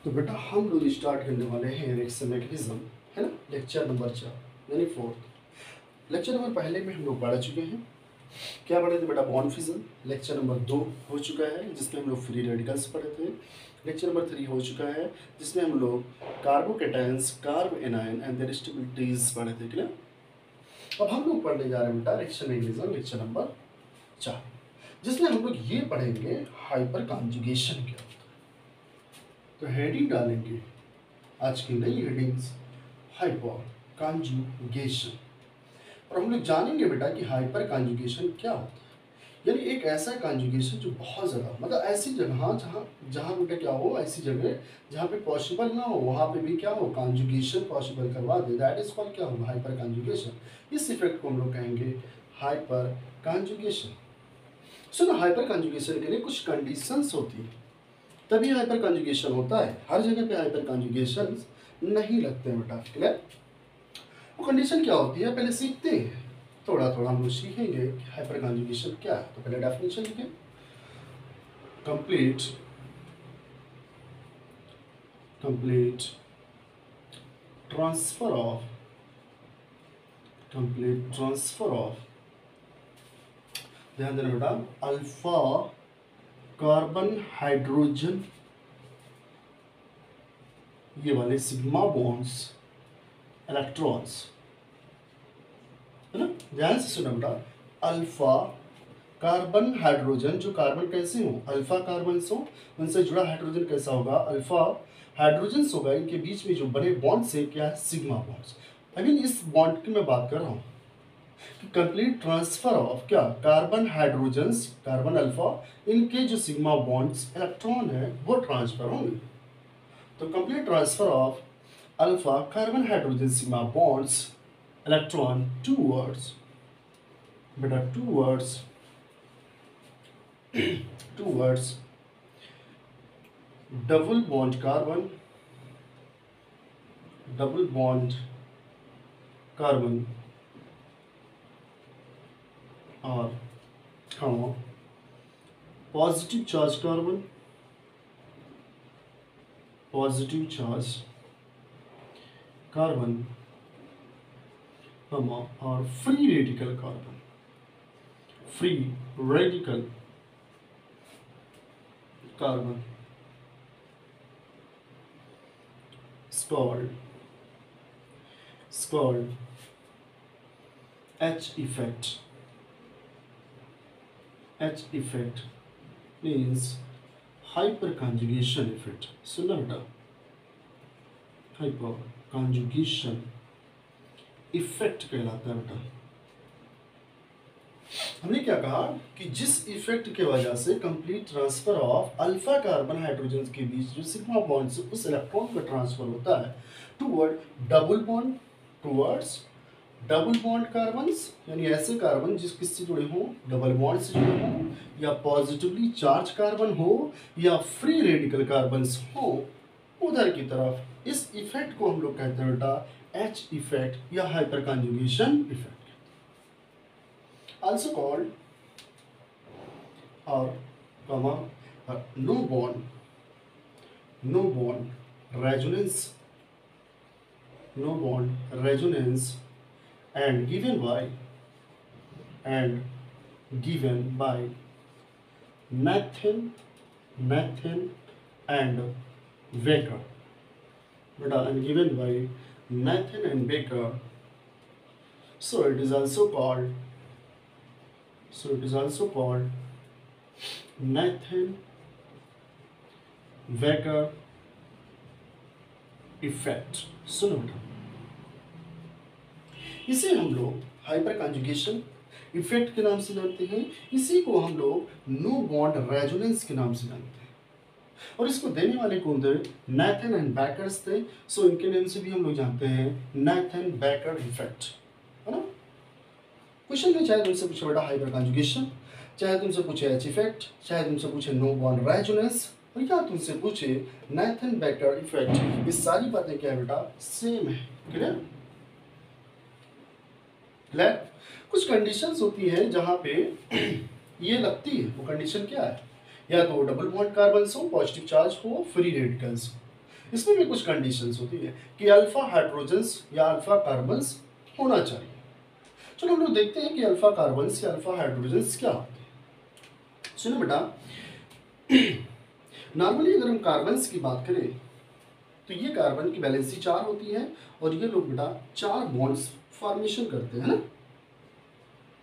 तो बेटा हम लोग स्टार्ट करने वाले हैं रिएक्शन मैकेनिज्म, है ना। लेक्चर नंबर 4 यानी फोर्थ। लेक्चर नंबर पहले में हम लोग पढ़ चुके हैं। क्या पढ़े थे बेटा? Bond fission. लेक्चर नंबर 2 हो चुका है जिसमें हम लोग फ्री रेडिकल्स पढ़े थे। लेक्चर नंबर 3 हो चुका है जिसमें हम लोग carbocations, carbanion and their stabilities पढ़े थे। क्लियर? अब हम लोग पढ़ने जा रहे हैं बेटा रिएक्शन मैकेनिज्म लेक्चर नंबर 4, जिसमें हम लोग ये पढ़ेंगे हाइपर कॉन्जुगेशन क्या होता है। तो हेडिंग डालेंगे आज की नई हेडिंग्स हाइपर कॉन्जुगेशन, और हम लोग जानेंगे बेटा कि हाइपर कॉन्जुगेशन क्या होता है। यानी एक ऐसा कॉन्जुगेशन जो बहुत ज़्यादा, मतलब ऐसी जगह जहाँ जहाँ बेटा क्या हो, ऐसी जगह जहाँ पे पॉसिबल ना हो वहाँ पे भी क्या हो, कॉन्जुगेशन पॉसिबल करवा दे। दैट इज कॉल्ड क्या होगा? Hyper conjugation. इस इफेक्ट को हम लोग कहेंगे हाइपर कॉन्जुगेशन। सुनो, हाइपर कॉन्जुगेशन के लिए कुछ कंडीशंस होती है तभी हाइपर कॉन्जुगेशन होता है। हर जगह पे हाइपर कॉन्जुगेशन नहीं लगते हैं बेटा। क्लियर? वो कंडीशन क्या होती है पहले सीखते हैं, थोड़ा थोड़ा हम लोग सीखेंगे कि हाइपर कॉन्जुगेशन क्या है। तो पहले डेफिनेशन लिखें। कंप्लीट ट्रांसफर ऑफ ध्यान देना बेटा, अल्फा कार्बन हाइड्रोजन, ये वाले सिग्मा बॉन्ड्स इलेक्ट्रॉन्स, है ना। ध्यान से सुनो बेटा, अल्फा कार्बन हाइड्रोजन, जो कार्बन कैसे हो, अल्फा कार्बन हो, उनसे जुड़ा हाइड्रोजन कैसा होगा, अल्फा हाइड्रोजन होगा। इनके बीच में जो बने बॉन्ड से क्या है, सिग्मा बॉन्ड्स। अभी इस बॉन्ड की मैं बात कर रहा हूँ कि कंप्लीट ट्रांसफर ऑफ क्या, कार्बन हाइड्रोजन्स, कार्बन अल्फा, इनके जो सिग्मा बॉन्ड्स इलेक्ट्रॉन है वो ट्रांसफर होंगे। तो complete transfer of alpha carbon hydrogen sigma bonds electron towards बेटा, टूवर्ड्स डबल बॉन्ड कार्बन और पॉजिटिव चार्ज कार्बन और free radical carbon called H effect means hyperconjugation effect. सुनना बेटा, hyperconjugation इफेक्ट कहलाता है बेटा। हमने क्या कहा कि जिस इफेक्ट के वजह से complete transfer of alpha carbon hydrogen के बीच जो सिग्मा बॉन्ड से उस इलेक्ट्रॉन का ट्रांसफर होता है टूवर्ड्स डबल बॉन्ड कार्बन्स, यानी ऐसे कार्बन जिस किससे जुड़े हों, डबल बॉन्ड से जुड़े हों, या पॉजिटिवली चार्ज कार्बन हो, या फ्री रेडिकल कार्बन्स हो, उधर की तरफ। इस इफेक्ट को हम लोग कहते हैं बेटा एच इफेक्ट या hyper conjugation effect. Also called no bond resonance and given by Nathan and Baker, and given by Nathan and Baker. So it is also called Nathan-Baker effect. सुनो बेटा, इसे हम लोग हाइपर कॉन्जुगेशन इफेक्ट के नाम से जानते हैं। इसी को हम लोग नो बॉन्ड रेजोनेंस के नाम से जानते हैं, और इसको देने वाले कौन थे? नेथन एंड बैकर्स थे। सो इनके नाम से भी हम लोग जानते हैं नेथन बैकर इफेक्ट, है ना। क्वेश्चन में चाहे तुमसे पूछे बेटा हाइपर कॉन्जुगेशन, चाहे तुमसे पूछे एच इफेक्ट, चाहे तुमसे पूछे नो बॉन्ड रेजोनेंस, और या तुमसे पूछे नेथन बैकर इफेक्ट, ये सारी बातें क्या है बेटा, सेम है। क्लियर? कुछ कंडीशंस होती हैं जहां पे ये लगती है। वो कंडीशन क्या है? या तो डबल बॉन्ड कार्बन हो, पॉजिटिव चार्ज हो, फ्री रेडिकल्स हो। इसमें भी कुछ कंडीशंस होती है कि अल्फा हाइड्रोजन्स या अल्फा कार्बन्स होना चाहिए। चलो हम लोग देखते हैं कि अल्फा कार्बन्स या अल्फा हाइड्रोजन्स क्या होते हैं। सुनो बेटा, नॉर्मली अगर हम कार्बन्स की बात करें तो ये कार्बन की वैलेंसी 4 होती है और ये लोग बेटा 4 बॉन्ड्स फॉर्मेशन करते हैं ना।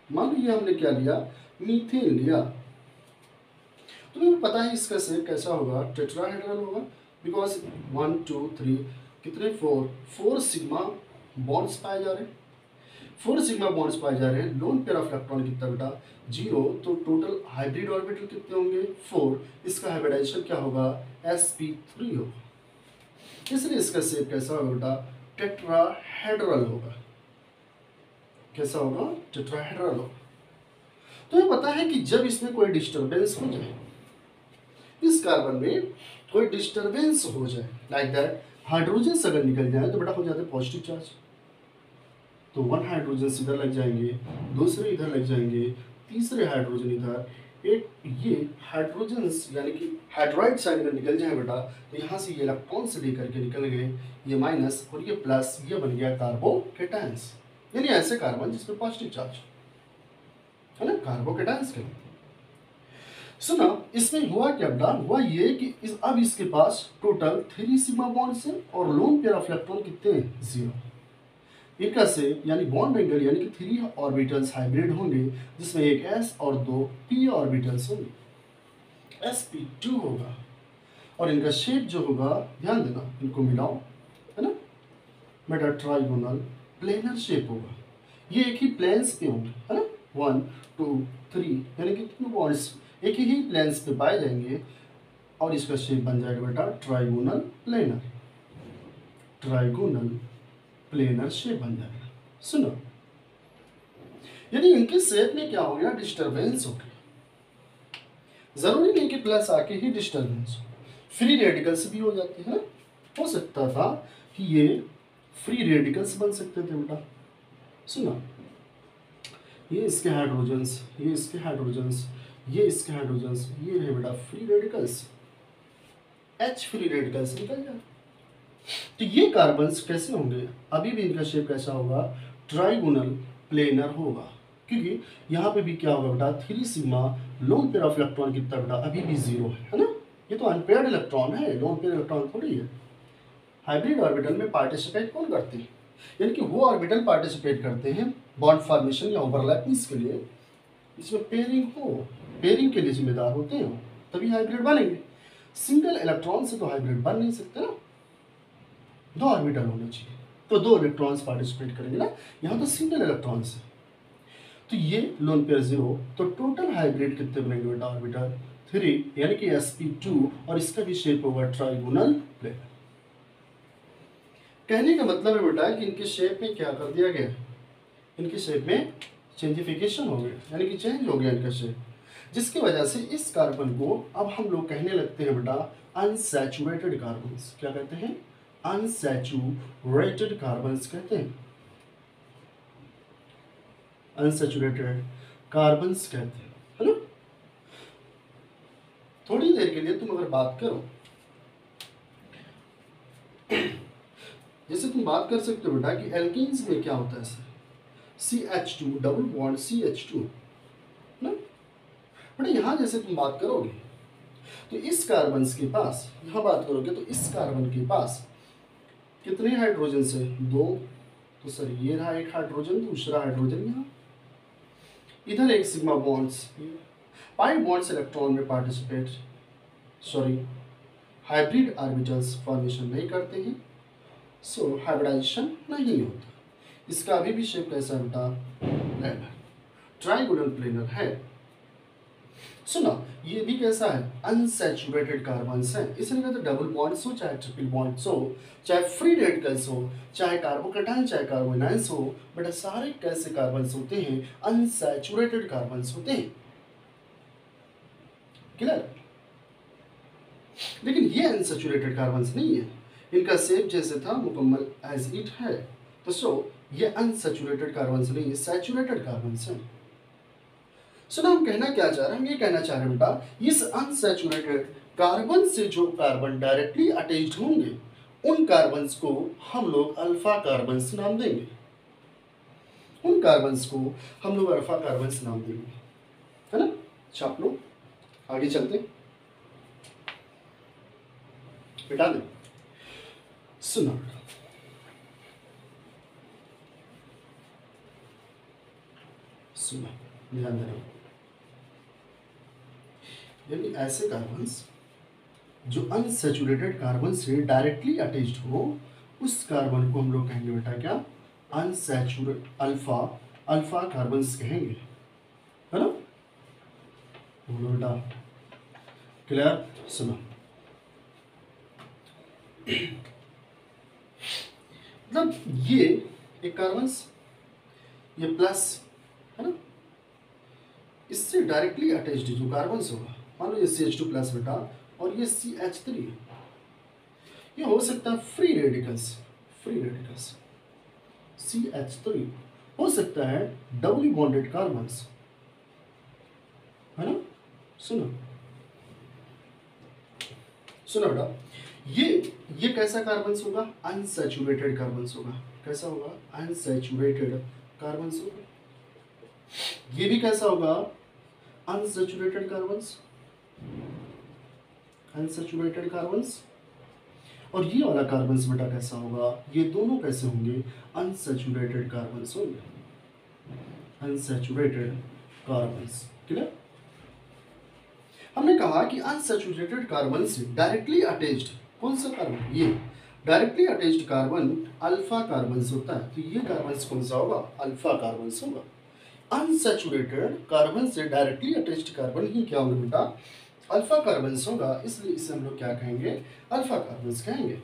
मान लीजिए हमने क्या लिया, मीथेन लिया, तो तुम्हें पता है इसका शेप कैसा होगा, टेट्राहेड्रल होगा, बिकॉज 1 2 3 कितने 4 सिग्मा बॉन्ड्स पाए जा रहे हैं, 4 सिग्मा बॉन्ड्स पाए जा रहे हैं। लोन पेयर ऑफ इलेक्ट्रॉन कितना बेटा 0, तो टोटल हाइब्रिड ऑर्बिटल कितने होंगे 4, इसका हाइब्रिडाइजेशन क्या होगा sp3 होगा, इसलिए इसका शेप कैसा होगा बेटा टेट्राहेड्रल होगा। कैसा होगा टेट्राहेड्रल होगा। तो ये पता है कि जब इसमें कोई डिस्टरबेंस हो जाए, इस कार्बन में कोई डिस्टरबेंस हो जाए, लाइक दैट हाइड्रोजन अगर निकल जाए तो बेटा हो जाते पॉजिटिव चार्ज, तो 1 हाइड्रोजन इधर लग जाएंगे, दूसरे इधर लग जाएंगे, तीसरे हाइड्रोजन इधर, एक ये हाइड्रोजन्स यानी कि हाइड्राइड साइड में निकल जाए बेटा, तो यहाँ से ये इलेक्ट्रॉन से लेकर के निकल गए, ये माइनस और ये प्लस, ये बन गया कार्बोकेटायंस, यानी ऐसे कार्बन जिसमें पॉजिटिव चार्ज है ना, कार्बोकेटायंस के। सुना, इसमें हुआ क्या बेटा, हुआ ये कि अब इसके पास टोटल 3 सिग्मा बॉन्ड्स हैं और लोन पेयर ऑफ इलेक्ट्रॉन कितने हैं 0। इनका से यानी बॉन्ड एंगल यानी कि 3 ऑर्बिटल्स हाइब्रिड होंगे, जिसमें एक s और 2 p ऑर्बिटल्स होंगे, sp2 होगा, और इनका शेप जो होगा ध्यान देना, इनको मिलाओ है ना, बेटा ट्राइगोनल प्लेनर शेप होगा, ये एक ही प्लेन्स पे होंगे है ना, 1 2 3 यानी कि 2 बॉन्ड्स एक ही प्लेन्स पे पाए जाएंगे और इसका शेप बन जाएगा बेटा trigonal planar, trigonal planar shape बन जाएगा। सुनो, यानी इनके शेप में क्या हो गया डिस्टरबेंस हो गया, जरूरी नहीं कि प्लस आके ही डिस्टरबेंस हो, फ्री रेडिकल्स भी हो जाते हैं, हो सकता था कि ये फ्री रेडिकल्स बन सकते थे बेटा। सुनो, ये इसके हाइड्रोजन्स, ये इसके हाइड्रोजन्स, ये इसके हाइड्रोजन्स, ये रहे बेटा free radicals, H free radicals निकल जाए, तो ये कार्बन्स कैसे होंगे, अभी भी इनका शेप कैसा होगा ट्राइगोनल प्लेनर होगा, क्योंकि यहाँ पे भी क्या होगा बेटा 3 sigma lone pair of electron कितना बेटा अभी भी 0 है ना, ये तो अनपेयर्ड इलेक्ट्रॉन है, लोन पेयर इलेक्ट्रॉन थोड़ी है। हाइब्रिड ऑर्बिटल में पार्टिसिपेट कौन करते हैं, यानी कि वो ऑर्बिटल पार्टिसिपेट करते हैं बॉन्ड फॉर्मेशन या ओवरलैपिंग्स के लिए, इसमें पेयरिंग हो, पेयरिंग के लिए जिम्मेदार होते हैं, तभी हाइब्रिड बनेंगे। सिंगल इलेक्ट्रॉन से तो हाइब्रिड बन नहीं सकते ना, 2 ऑर्बिटल होने चाहिए, तो 2 इलेक्ट्रॉन्स पार्टिसिपेट करेंगे ना, यहाँ तो सिंगल इलेक्ट्रॉन्स है, तो ये लोन पेयर 0, तो टोटल हाइब्रिड कितने बनेंगे बेटा ऑर्बिटल 3 यानी कि sp2, और इसका भी शेप होगा ट्राइगोनल प्लेनर। कहने का मतलब है बेटा कि इनके शेप में क्या कर दिया गया, इनके शेप में चेंजिफिकेशन हो गया, यानी कि चेंज हो गया इनका शेप, जिसकी वजह से इस कार्बन को अब हम लोग कहने लगते हैं बेटा अनसैचुरेटेड कार्बन्स। क्या कहते हैं, अनसैचुरेटेड कार्बन्स कहते हैं, अनसैचुरेटेड कार्बन्स कहते हैं, है ना। थोड़ी देर के लिए तुम अगर बात करो, जैसे तुम बात कर सकते हो बेटा कि एल्कीन्स में क्या होता है sir, CH2 double bond CH2 ना बेटा, यहाँ जैसे तुम बात करोगे तो इस कार्बन के पास, यहाँ बात करोगे तो इस कार्बन के पास कितने हाइड्रोजन है 2, तो सर ये रहा एक हाइड्रोजन, दूसरा हाइड्रोजन यहाँ, इधर एक sigma bonds, pi bonds electron में पार्टिसिपेट हाइब्रिड ऑर्बिटल्स फॉर्मेशन नहीं करते हैं, सो हाइब्रिडाइजेशन नहीं होता। इसका अभी भी शेप कैसा बेटा प्लेनर, ट्राइगोनल प्लेनर है। सुना, ये भी कैसा है अनसैचुरेटेड कार्बन्स है, इसलिए कहते हैं डबल बॉन्ड्स हो चाहे ट्रिपल बॉन्ड्स हो, चाहे फ्री रेडिकल्स हो, चाहे कार्बोकेटायन चाहे कार्बोनाइंस हो, बट सारे कैसे कार्बन्स होते हैं अनसैचुरेटेड कार्बन्स होते हैं, क्लियर। लेकिन ये अनसैचुरेटेड कार्बन्स नहीं है, इनका शेप जैसे था मुकम्मल एज इट है, तो सो ये अनसैचुरेटेड कार्बन्स नहीं है, सैचुरेटेड कार्बन्स हैं। सुना, हम कहना क्या चाह रहे हैं, हम ये कहना चाह रहे हैं बेटा इस अनसैचुरेटेड कार्बन से जो कार्बन डायरेक्टली अटैच्ड होंगे उन कार्बन्स को हम लोग अल्फा कार्बन्स नाम देंगे, उन कार्बन्स को हम लोग अल्फा कार्बन्स नाम देंगे, है ना। छाप लो, आगे चलते, बेटा दें, सुनो सुनो, ध्यान देना, यानी ऐसे कार्बन्स जो अनसैचुरेटेड कार्बन से डायरेक्टली अटैच्ड हो, उस कार्बन को हम लोग कहेंगे बेटा क्या, अनसैचुरेट अल्फा अल्फा कार्बन्स कहेंगे, है ना। बोलो बेटा, क्लियर। सुनो, मतलब ये एक कार्बन्स, ये प्लस, है ना, इससे डायरेक्टली अटैच्ड जो कार्बन्स होगा, मान लो ये CH2 प्लस बेटा और ये CH3, ये हो सकता है free radicals, free radicals CH3 हो सकता है डबली बॉन्डेड कार्बन्स, है ना। सुनो सुनो बेटा, ये कैसा कार्बन्स होगा, अनसैचुरेटेड कार्बन्स होगा, कैसा होगा, अनसैचुरेटेड कार्बन्स होगा। ये भी कैसा होगा, अनसैचुरेटेड कार्बन्स, अनसैचुरेटेड कार्बन्स। और ये वाला कार्बन्स बेटा कैसा होगा, ये दोनों कैसे होंगे, अनसैचुरेटेड कार्बन्स होंगे, अनसैचुरेटेड कार्बन्स, क्लियर। हमने कहा कि अनसैचुरेटेड कार्बन से डायरेक्टली अटैच्ड कौन सा कार्बन, ये directly attached carbon alpha carbon होता है, तो ये कार्बन कौन सा होगा, अल्फा कार्बन होगा। अनसैचुरेटेड कार्बन से डायरेक्टली अटैच्ड कार्बन ही क्या होगा बेटा, अल्फा कार्बन होगा, इसलिए इसे हम लोग क्या कहेंगे, अल्फा कार्बन कहेंगे।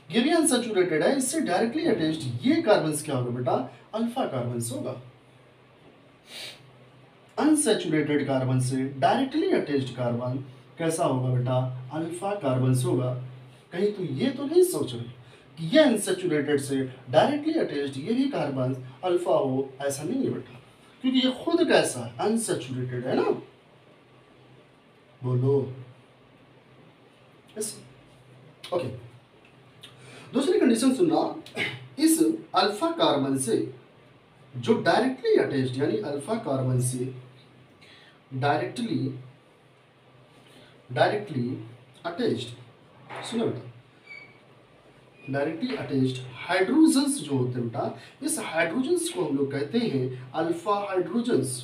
ये भी अनसैचुरेटेड है, इससे डायरेक्टली अटैच्ड ये कार्बन क्या होगा बेटा, अल्फा कार्बन होगा। अनसैचुरेटेड कार्बन से डायरेक्टली अटैच्ड कार्बन कैसा होगा बेटा, अल्फा कार्बन होगा। कहीं तो ये तो नहीं सोच रहे कि ये अनसैचुरेटेड से डायरेक्टली अटैच्ड ये भी कार्बन अल्फा हो, ऐसा नहीं है बेटा, क्योंकि ये खुद कैसा है, अनसैचुरेटेड है ना। बोलो यस, ओके। दूसरी कंडीशन सुनना, इस अल्फा कार्बन से जो डायरेक्टली अटैच्ड, यानी अल्फा कार्बन से डायरेक्टली अटैच्ड, सुनो बेटा, डायरेक्टली अटैच्ड हाइड्रोजन्स जो होते हैं बेटा, इस हाइड्रोजन्स को हम लोग कहते हैं अल्फा हाइड्रोजन्स।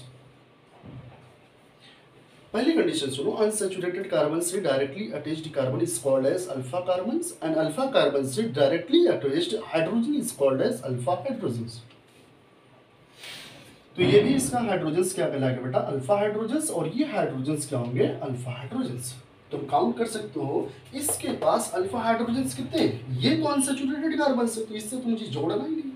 पहली कंडीशन सुनो, अनसैचुरेटेड कार्बन से directly attached carbon is called as alpha carbons and alpha carbon से directly attached hydrogen is called as alpha hydrogens. तो ये भी इसका हाइड्रोजन्स क्या कहलाएगा बेटा, अल्फा हाइड्रोजन्स, और ये हाइड्रोजन्स क्या होंगे, अल्फा हाइड्रोजन्स। तुम काउंट कर सकते हो इसके पास अल्फा हाइड्रोजन्स कितने, ये तो अनसैचुरेटेड कार्बन से, तो इससे तो मुझे जोड़ना ही नहीं।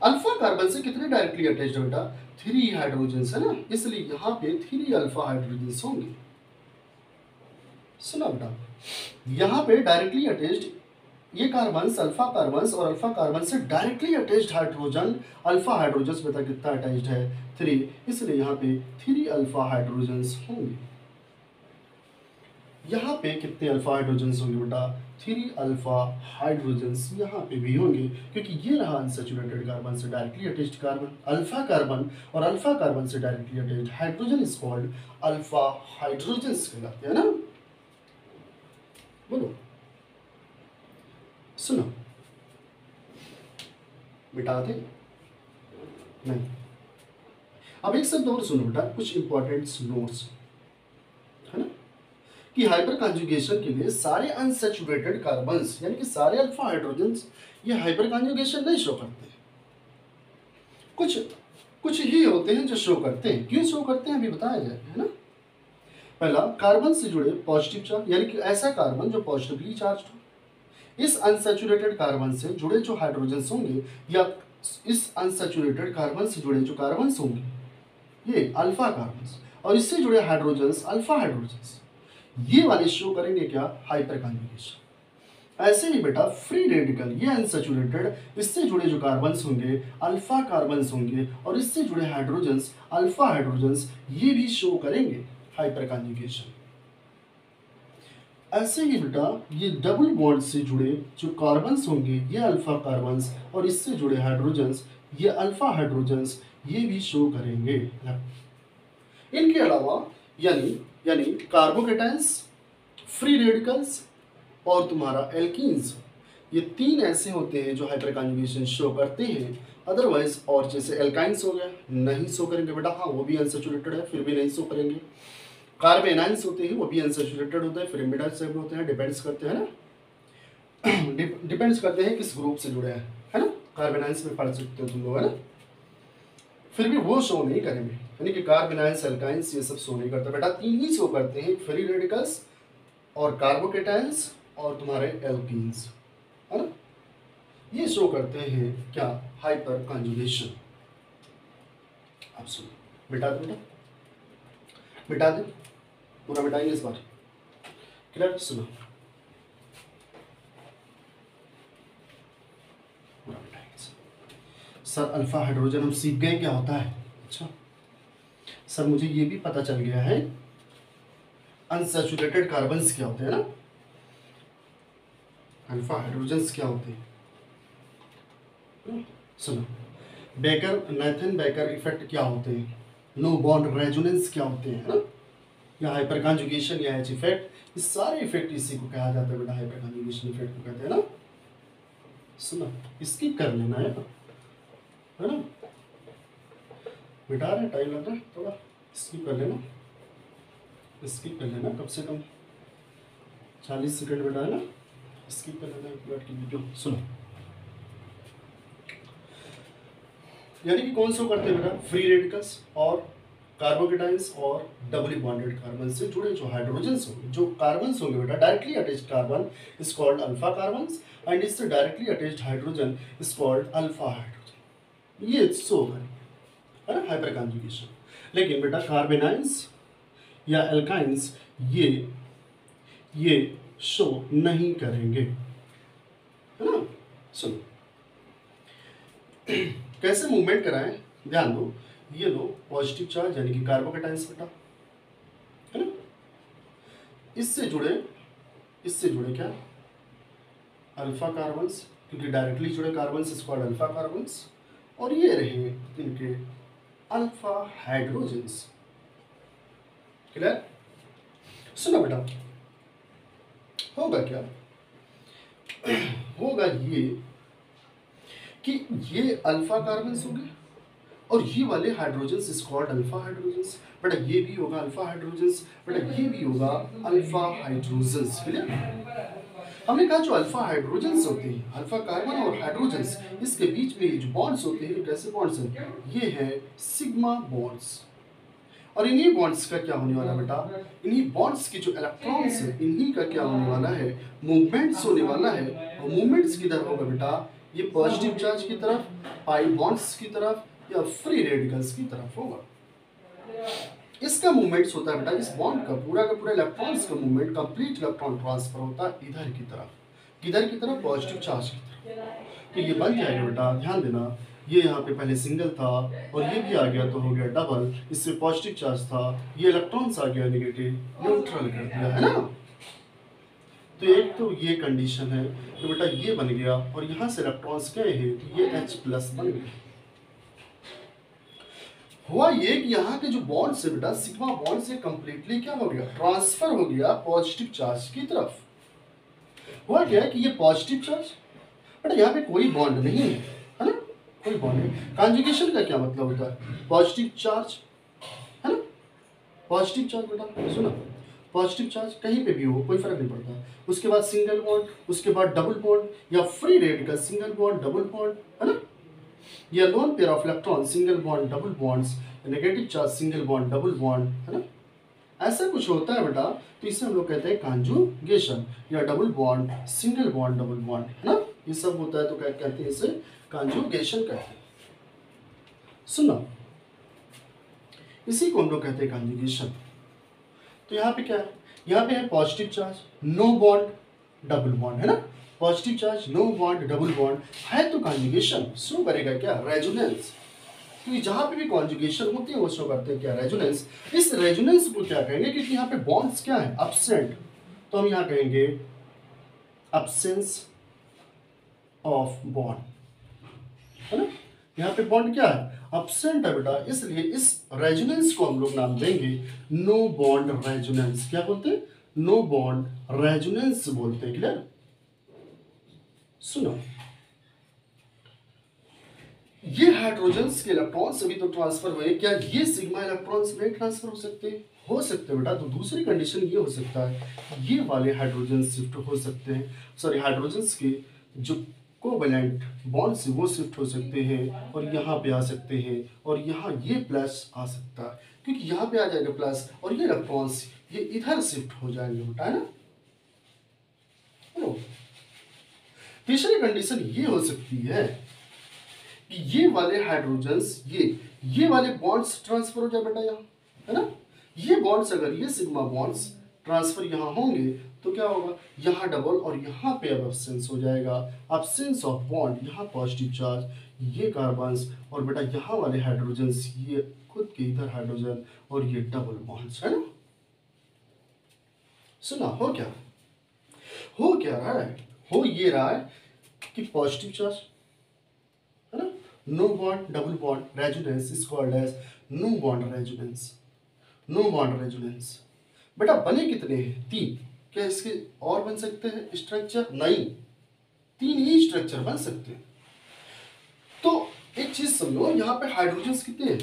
अल्फा कार्बन से कितने डायरेक्टली अटैच्ड है बेटा, 3 हाइड्रोजन्स है ना, इसलिए यहाँ पे 3 अल्फा हाइड्रोजन्स होंगे। सुना बेटा, यहाँ पे डायरेक्टली अटैच्ड ये कार्बन्स, अल्फा कार्बन्स, और अल्फा कार्बन से directly attached hydrogen alpha hydrogens बेटा कितना अटैच्ड है, 3, इसलिए यहाँ पे 3 अल्फा हाइड्रोजन्स होंगे। यहाँ पे कितने अल्फा हाइड्रोजन्स होंगे बेटा, 3 अल्फा हाइड्रोजन्स यहाँ पे भी होंगे, क्योंकि ये रहा अनसैचुरेटेड कार्बन से directly attached carbon alpha carbon, और अल्फा कार्बन से directly attached hydrogen is called alpha hydrogens कहलाते हैं ना। बोलो, सुनो, मिटा दे नहीं। अब एक शब्द और सुनो बेटा, कुछ इंपॉर्टेंट नोट्स है ना, कि हाइपर कॉन्जुगेशन के लिए सारे अनसैचुरेटेड कार्बन्स यानी कि सारे अल्फा हाइड्रोजन्स ये हाइपर कॉन्जुगेशन नहीं शो करते, कुछ ही होते हैं जो शो करते हैं। क्यों शो करते हैं अभी बताया जाएगा, है ना। पहला, कार्बन से जुड़े पॉजिटिव चार्ज, यानी कि ऐसा कार्बन जो पॉजिटिवली चार्ज हो। इस अनसैचुरेटेड कार्बन से जुड़े जो हाइड्रोजन्स होंगे, या इस अनसैचुरेटेड कार्बन से जुड़े जो कार्बन्स होंगे ये अल्फा कार्बन्स, और इससे जुड़े हाइड्रोजन्स अल्फा हाइड्रोजन्स, ये वाले शो करेंगे क्या, हाइपर कॉन्जुगेशन। ऐसे ही बेटा फ्री रेडिकल, ये अनसैचुरेटेड, इससे जुड़े जो कार्बन्स होंगे अल्फा कार्बन्स होंगे, और इससे जुड़े हाइड्रोजन्स अल्फा हाइड्रोजन्स, ये भी शो करेंगे हाइपर कॉन्जुगेशन। ऐसे ही बेटा ये डबल बॉन्ड से जुड़े जो कार्बन्स होंगे ये अल्फा कार्बन्स, और इससे जुड़े हाइड्रोजन्स ये अल्फा हाइड्रोजन्स ये भी शो करेंगे। इनके अलावा यानी यानी कार्बोकेटाइंस, फ्री रेडिकल्स और तुम्हारा एल्कीन्स, ये तीन ऐसे होते हैं जो हाइपर कॉन्जुगेशन शो करते हैं। अदरवाइज और जैसे एल्काइंस हो गया नहीं शो करेंगे बेटा, हाँ वो भी अनसैचुरेटेड है फिर भी नहीं शो करेंगे। कार्बेनाइंस होते हैं वो भी अनसैचुरेटेड होता है फिर मिडाइल होते हैं, डिपेंड्स करते हैं ना डिपेंड्स करते हैं किस ग्रुप से जुड़े हैं, है ना। कार्बेनाइंस में पढ़ सकते हो तुम लोग, है ना। फिर भी वो शो नहीं करेंगे, यानी कि कार्बेनाइंस एल्काइंस ये सब शो नहीं करते बेटा। तीन ही शो करते हैं, फ्री रेडिकल्स और कार्बोकेटाइंस और तुम्हारे एल्कीन्स, है ना। ये शो करते हैं क्या, हाइपर कॉन्जुगेशन। अब सुनो मिटा दे बेटा, मिटा दे, पूरा मिटाएंगे इस बार, क्लियर। सुनो पूरा मिटाएंगे सर। अल्फा हाइड्रोजन हम सीख गए क्या होता है। अच्छा सर मुझे ये भी पता चल गया है अनसैचुरेटेड कार्बन्स क्या होते हैं ना, अल्फा हाइड्रोजन्स क्या होते हैं। सुनो बेकर नाथन बेकर इफेक्ट क्या होते हैं, नो बॉन्ड रेजोनेंस क्या होते हैं, है ना, या हाइपर कॉन्जुगेशन या एच इफेक्ट, ये सारे इफेक्ट इसी को कहा जाता है बेटा, हाइपर कॉन्जुगेशन इफेक्ट को कहते हैं ना। सुनो स्किप कर लेना है ना, मिटा रहे टाइम लग रहा है थोड़ा, स्किप कर लेना, स्किप कर लेना, कम से कम 40 सेकंड बेटा, है ना, स्किप कर लेना एक मिनट की वीडियो। सुनो यानी कि कौन से करते हैं बेटा, फ्री रेडिकल्स और कार्बोकेटाइंस और डबली बॉन्डेड कार्बन से जुड़े जो हाइड्रोजन्स होंगे, जो कार्बन्स होंगे बेटा, directly attached carbon is called alpha carbons and इससे directly attached hydrogen is called alpha hydrogen. ये सो है ना हाइपर कॉन्जुगेशन। लेकिन बेटा कार्बेनाइंस या एल्काइंस ये शो नहीं करेंगे, है ना। सुनो कैसे मूवमेंट कराएं, ध्यान दो, ये लो पॉजिटिव चार्ज यानी कि कार्बोकेटाइंस बेटा, है ना, इससे जुड़े क्या, अल्फा कार्बन्स, क्योंकि डायरेक्टली जुड़े carbons is called alpha carbons, और ये रहे इनके अल्फा हाइड्रोजन्स। क्लियर। सुनो बेटा होगा क्या, होगा ये कि ये अल्फा कार्बन्स हो गए और ये वाले hydrogens is called alpha hydrogens. बेटा ये भी होगा अल्फा हाइड्रोजन्स, बेटा ये भी होगा अल्फा हाइड्रोजन्स। क्लियर। हमने कहा जो अल्फा हाइड्रोजन्स होते हैं, अल्फा कार्बन और हाइड्रोजन्स, इसके बीच में जो बॉन्ड्स होते हैं कैसे बॉन्ड्स हैं, ये है सिग्मा बॉन्ड्स। और इन्हीं बॉन्ड्स का क्या होने वाला बेटा, इन्हीं बॉन्ड्स के जो इलेक्ट्रॉन्स है इन्हीं का क्या होने वाला है, मूवमेंट्स होने वाला है। और मूवमेंट्स किधर होगा बेटा, ये पॉजिटिव चार्ज की तरफ, पाई बॉन्ड्स की तरफ या फ्री रेडिकल्स की तरफ होगा। इसका मूवमेंट्स होता है बेटा, इस बॉन्ड का पूरा इलेक्ट्रॉन्स का मूवमेंट, कंप्लीट इलेक्ट्रॉन ट्रांसफर होता है इधर की तरफ, किधर की तरफ, पॉजिटिव चार्ज की तरफ। तो ये बन जाएगा बेटा, ध्यान देना, ये यहाँ पे पहले सिंगल था और ये भी आ गया तो हो गया डबल, इससे पॉजिटिव चार्ज था, ये इलेक्ट्रॉन्स आ गया नेगेटिव, न्यूट्रल कर दिया, है ना। तो एक तो ये कंडीशन है, तो बेटा ये बन गया और यहाँ से इलेक्ट्रॉन्स गए हैं तो ये H+ बन गया। हुआ ये कि यहाँ के जो बॉन्ड से बेटा सिग्मा बॉन्ड से कंप्लीटली क्या हो गया, ट्रांसफर हो गया पॉजिटिव चार्ज की तरफ। हुआ क्या है कि ये पॉजिटिव चार्ज, बेटा यहाँ पे कोई बॉन्ड नहीं है, है ना, कोई बॉन्ड नहीं। कॉन्जुगेशन का क्या मतलब होता है, पॉजिटिव चार्ज, है ना, पॉजिटिव चार्ज बेटा सुना, पॉजिटिव चार्ज कहीं पे भी हो कोई फर्क नहीं पड़ता। उसके बाद सिंगल बॉन्ड, उसके बाद डबल बॉन्ड या free radical, single bond double bond, है ना, या lone pair of electron, single bond double bonds, negative charge single bond double bond, है ना, ऐसा कुछ होता है बेटा। तो इसे हम लोग कहते हैं कॉन्जुगेशन, या double bond single bond double bond, है ना, ये सब होता है तो क्या कहते हैं, इसे कॉन्जुगेशन कहते हैं। सुनो इसी को हम लोग कहते हैं कॉन्जुगेशन। तो यहाँ पे क्या है, यहाँ पे है positive charge, no bond double bond, है ना, positive charge no bond double bond है तो कॉन्जुगेशन शो करेगा क्या, रेजोनेंस। क्योंकि जहाँ पे भी कॉन्जुगेशन होती है वो शो करते हैं क्या, रेजोनेंस। इस रेजोनेंस को क्या कहेंगे, क्योंकि यहाँ पे बॉन्ड्स क्या है, एब्सेंट, तो हम यहाँ कहेंगे absence ऑफ बॉन्ड, है ना। यहाँ पे बॉन्ड क्या है, absent है बेटा, इसलिए इस रेजोनेंस को हम लोग नाम देंगे नो बॉन्ड रेजोनेंस। क्या बोलते हैं, नो बॉन्ड रेजोनेंस बोलते हैं। क्लियर। सुनो, ये हाइड्रोजन्स के इलेक्ट्रॉन्स अभी तो ट्रांसफर हुए, क्या ये सिग्मा इलेक्ट्रॉन्स में ट्रांसफर हो सकते हैं, हो सकते हैं बेटा। तो दूसरी कंडीशन ये हो सकता है ये वाले हाइड्रोजन शिफ्ट हो सकते हैं, सॉरी हाइड्रोजन्स के जो कोवेलेंट बॉन्ड से वो शिफ्ट हो सकते हैं और यहाँ पे आ सकते हैं, और यहाँ ये प्लस आ सकता है क्योंकि यहाँ पे आ जाएगा प्लस और ये इलेक्ट्रॉन्स ये इधर शिफ्ट हो जाएंगे बेटा, है ना। तीसरी कंडीशन ये हो सकती है कि ये वाले हाइड्रोजन्स ये वाले बॉन्ड्स ट्रांसफर हो जाए बेटा यहाँ, है ना। ये बॉन्ड्स अगर ये सिग्मा बॉन्ड्स ट्रांसफर यहाँ होंगे तो क्या होगा, यहाँ डबल और यहाँ पे अब एब्सेंस हो जाएगा, एब्सेंस ऑफ बॉन्ड, यहाँ पॉजिटिव चार्ज, ये कार्बन्स और बेटा यहाँ वाले हाइड्रोजन्स ये खुद के इधर हाइड्रोजन और ये डबल बॉन्ड्स, है ना। सुना, हो क्या रहा है, हो ये रहा है कि पॉजिटिव चार्ज, है ना, no bond double bond resonance is called as no bond resonance, no bond resonance. बेटा बने कितने हैं, 3। क्या इसके और बन सकते हैं स्ट्रक्चर, नहीं, 3 ही स्ट्रक्चर बन सकते हैं। तो एक चीज समझो, यहाँ पे हाइड्रोजन्स कितने हैं,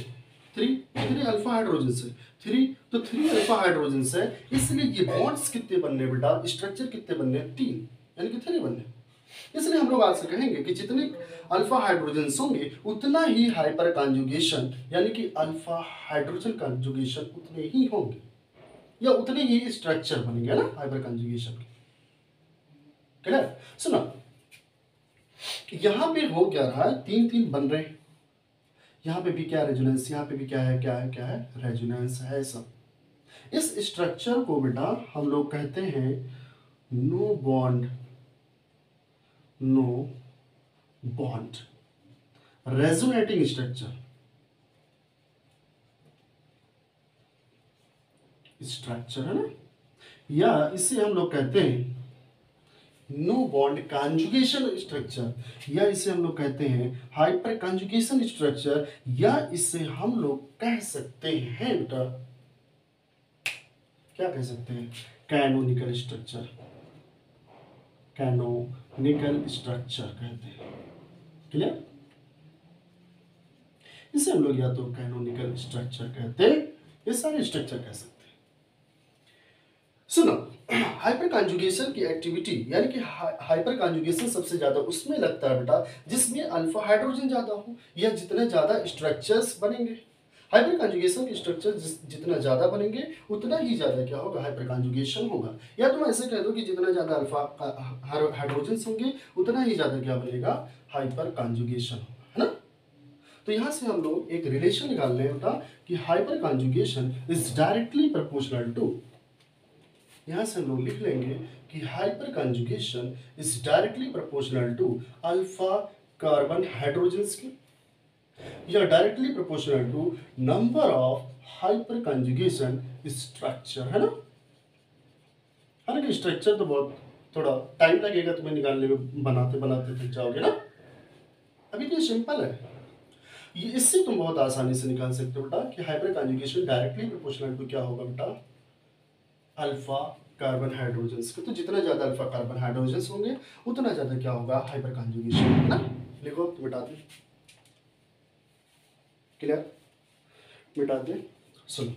3 अल्फा हाइड्रोजन्स है, 3 तो 3 अल्फा हाइड्रोजन्स है, इसलिए ये बॉन्ड्स कितने बनने बेटा, स्ट्रक्चर कितने बनने, 3 यानी कि 3 बनने। इसलिए हम लोग आज से कहेंगे कि जितने अल्फा हाइड्रोजन्स होंगे उतना ही हाइपर कॉन्जुगेशन यानी कि अल्फा हाइड्रोजन कॉन्जुगेशन उतने ही होंगे या उतने ही स्ट्रक्चर बनेंगे ना हाइपर कॉन्जुगेशन के। क्लियर। सुनो, यहां पे हो क्या रहा है, 3 बन रहे हैं, यहां पे भी क्या रेजोनेंस, यहां पे भी क्या है रेजोनेंस है सब। इस स्ट्रक्चर को बेटा हम लोग कहते हैं नो बॉन्ड रेजोनेटिंग स्ट्रक्चर है ना, या इसे हम लोग कहते हैं नो बॉन्ड कॉन्जुगेशन स्ट्रक्चर, या इसे हम लोग कहते हैं हाइपर कॉन्जुगेशन स्ट्रक्चर, या इसे हम लोग कह सकते हैं बेटा, क्या कह सकते हैं, कैनोनिकल स्ट्रक्चर, कैनोनिकल स्ट्रक्चर कहते हैं। क्लियर। इसे हम लोग या तो कैनोनिकल स्ट्रक्चर कहते हैं, ये सारे स्ट्रक्चर कह सकते हैं। सुनो, हाइपर कॉन्जुगेशन की एक्टिविटी यानी कि हाइपर कॉन्जुगेशन सबसे ज्यादा उसमें लगता है बेटा जिसमें अल्फा हाइड्रोजन ज्यादा हो या जितने ज्यादा स्ट्रक्चर्स बनेंगे। हाइपर कॉन्जुगेशन के स्ट्रक्चर जितना ज्यादा बनेंगे उतना ही ज्यादा क्या होगा, हाइपर कॉन्जुगेशन होगा। या तुम ऐसे कह दो कि जितना ज्यादा अल्फा हाइड्रोजन होंगे उतना ही ज्यादा क्या बनेगा, हाइपर कॉन्जुगेशन होगा, है ना। तो यहां से हम लोग एक रिलेशन निकाल लें बेटा कि hyperconjugation is directly proportional to, यहां से हम लोग लिख लेंगे कि hyperconjugation is directly proportional to alpha carbon hydrogens की, या directly proportional to number of hyperconjugation structure, है ना। हालांकि स्ट्रक्चर तो बहुत थोड़ा टाइम लगेगा तुम्हें निकालने में, बनाते बनाते थक जाओगे ना। अभी तो सिंपल है, ये इससे तुम बहुत आसानी से निकाल सकते हो बेटा कि hyperconjugation directly proportional to क्या होगा बेटा, अल्फा कार्बन हाइड्रोजन्स के। तो जितना ज्यादा अल्फा कार्बन हाइड्रोजन्स होंगे उतना ज्यादा क्या होगा, हाइपर कॉन्जुगेशन, है ना। लिखो तो मिटा दे, क्लियर, मिटा दे। सुनो,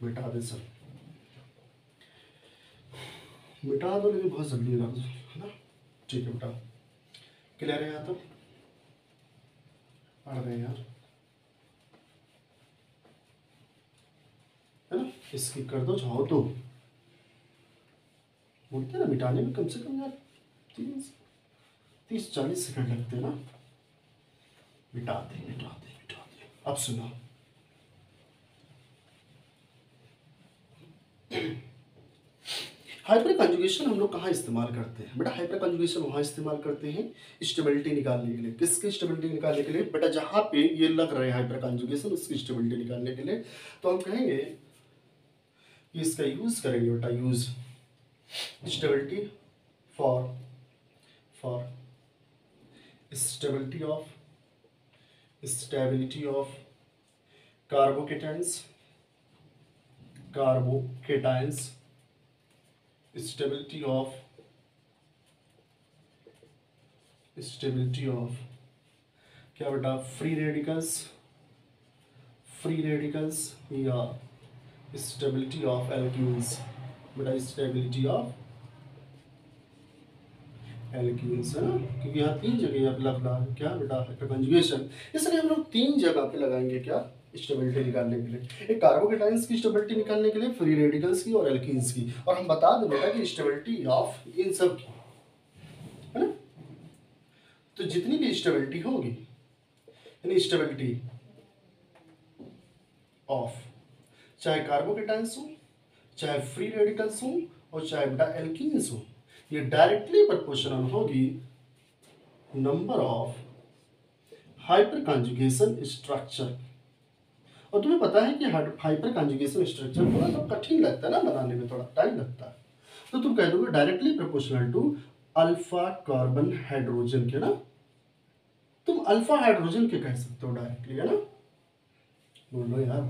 मिटा दे सर, मिटा दो लेकिन बहुत जल्दी मिटा दो, है ना। ठीक है बेटा, क्लियर है यहाँ तक, पढ़ रहे हैं यार, है ना। इसकी कर दो चाहो तो, बोलते हैं ना मिटाने में कम से कम यार 30-40 सेकंड लगते हैं ना। मिटा दे। अब सुनो, हाइपर कंजुगेशन हम लोग कहाँ इस्तेमाल करते हैं बेटा? हाइपर कंजुगेशन वहाँ इस्तेमाल करते हैं स्टेबिलिटी निकालने के लिए। किसकी स्टेबिलिटी निकालने के लिए बेटा? जहाँ पे ये लग रहे हैं हाइपर कंजुगेशन, उसकी स्टेबिलिटी निकालने के लिए। तो हम कहेंगे कि इसका यूज करेंगे बेटा, use stability for stability of carbocations stability of क्या बेटा? फ्री रेडिकल्स या स्टेबिलिटी ऑफ एल्कीन्स बेटा, स्टेबिलिटी ऑफ एल्कीन्स है ना, क्योंकि यहाँ 3 जगह यहाँ पे लग रहा है क्या बेटा? Hyper conjugation. इसलिए हम लोग 3 जगह पे लगाएंगे क्या? स्टेबिलिटी निकालने के लिए। एक कार्बोकेटाइंस की स्टेबिलिटी निकालने के लिए, फ्री रेडिकल्स की और एल्कीन्स की। और हम बता दें बेटा कि स्टेबिलिटी ऑफ इन सब की, है ना। तो जितनी भी स्टेबिलिटी होगी, यानी स्टेबिलिटी ऑफ चाहे कार्बोकेटाइंस हो, चाहे फ्री रेडिकल्स हो और चाहे बेटा एल्कीन्स हो, ये डायरेक्टली प्रोपोर्शनल होगी number of hyper conjugation structure. और तुम्हें पता है कि हाइपर कंजुगेशन स्ट्रक्चर थोड़ा सा कठिन लगता है ना बनाने में, थोड़ा टाइम लगता है। तो तुम कह दोगे directly proportional to alpha carbon hydrogen के ना, तुम अल्फा हाइड्रोजन के कह सकते हो डायरेक्टली, है ना। बोलो यार,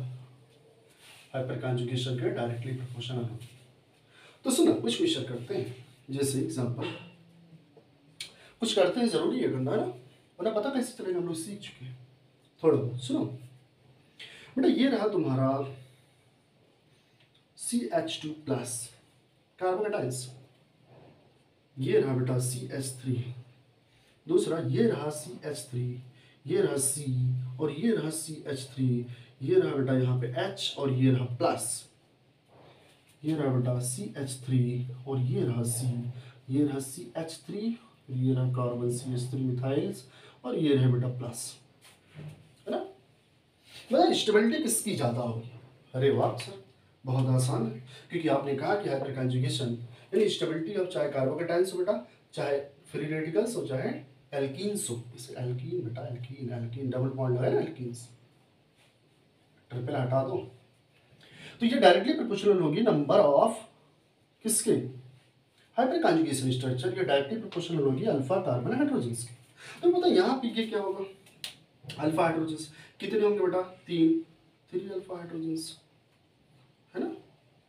हाइपर कंजुगेशन के डायरेक्टली प्रोपोर्शनल हो। तो सुनो कुछ क्वेश्चन करते हैं, जैसे एग्जांपल कुछ करते हैं, जरूरी है करना, है ना, वरना पता कैसे चलेगा, हम लोग सीख चुके हैं थोड़ा बहुत। सुनो बेटा, ये रहा तुम्हारा CH2 प्लस कार्बोकेटाइंस, ये रहा बेटा CH3, दूसरा ये रहा CH3, ये रहा C और ये रहा CH3, ये रहा बेटा यहाँ पे H और ये रहा प्लस, ये रहा बेटा CH3 और ये रहा C, ये रहा CH3, ये रहा कार्बन CH3 मिथाइल्स और ये रहा बेटा प्लस, है ना। मतलब स्टेबिलिटी किसकी ज़्यादा होगी? अरे वाह सर, बहुत आसान है, क्योंकि आपने कहा कि हाइपर कंजुगेशन यानी स्टेबिलिटी ऑफ चाहे कार्बोकेटाइंस हो बेटा, चाहे फ्री रेडिकल्स हो, चाहे एल्कीन्स हो। इसे एल्कीन बेटा, एल्कीन एल्कीन डबल बॉन्ड लगा ना, एल्कीन्स ट्रिपल हटा दो। तो ये डायरेक्टली प्रोपोर्शनल होगी नंबर ऑफ किसके? Hyper conjugation structure. ये डायरेक्टली प्रोपोर्शनल होगी अल्फा कार्बन हाइड्रोजन्स के। तो पता यहाँ पे ये क्या होगा? अल्फा हाइड्रोजन्स कितने होंगे बेटा? 3 अल्फा हाइड्रोजन्स, है ना।